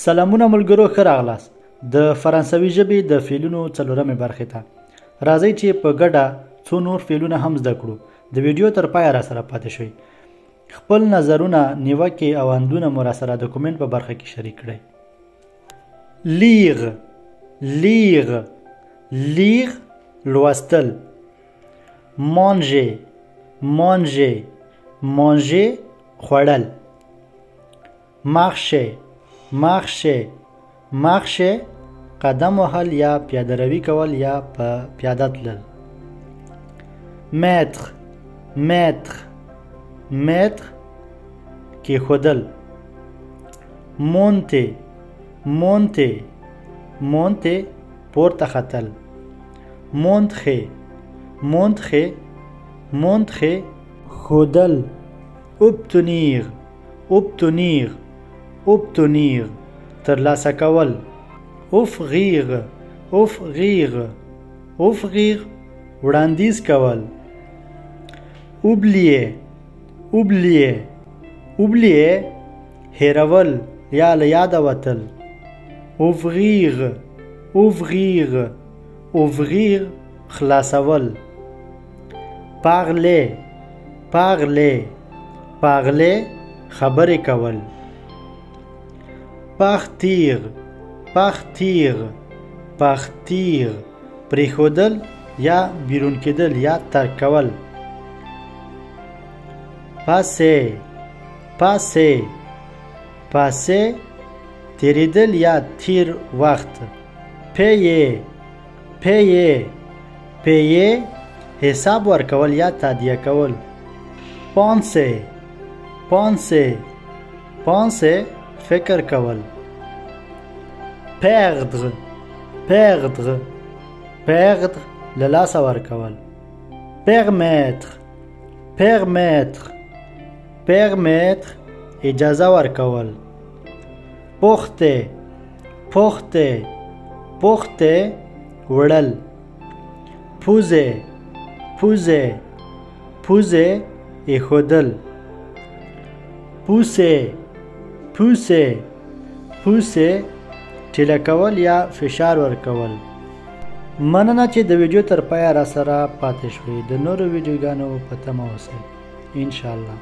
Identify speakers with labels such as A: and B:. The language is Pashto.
A: سلامونه ملګرو، ښه راغلاست د فرانسوي ژبې د فعلونو څلورمې برخې ته. راځئ چې په ګډه څو نور فعلونه هم زده کړو. د ویډیو تر پایه راسره پاتې شئ. خپل نظرونه، نیوکې او اندونه مو راسره د کومنټ په برخه کې شریک کړئ. لیغ لوستل. مانژې خوړل. مارشه قدم وهل یا پیاده روي کول یا په پیاده تلل. متر کېښودل. مونته پورته ختل. مونتخه ښودل. obtenir ترلاسه کول. offrir وړاندیز کول. oublier هېرول یا له یاده وتل. ouvrir خلاصول. parler خبرې کول. partir پریښودل یا بیرون کېدل یا ترک کول. passer تیریدل یا تیر وخت. payer حساب ورکول یا تادیه کول. penser فکر کول. perdre له لاسه ورکول. permettre اجازه ورکول. پخته وړل. پوزه ایښودل. پوسه ټیله کول یا فشار ورکول. مننه چې د ویډیو تر پایه را سره پاتې شوي. د نورو ویډیوګانو په تمه اوسئ انشاءالله.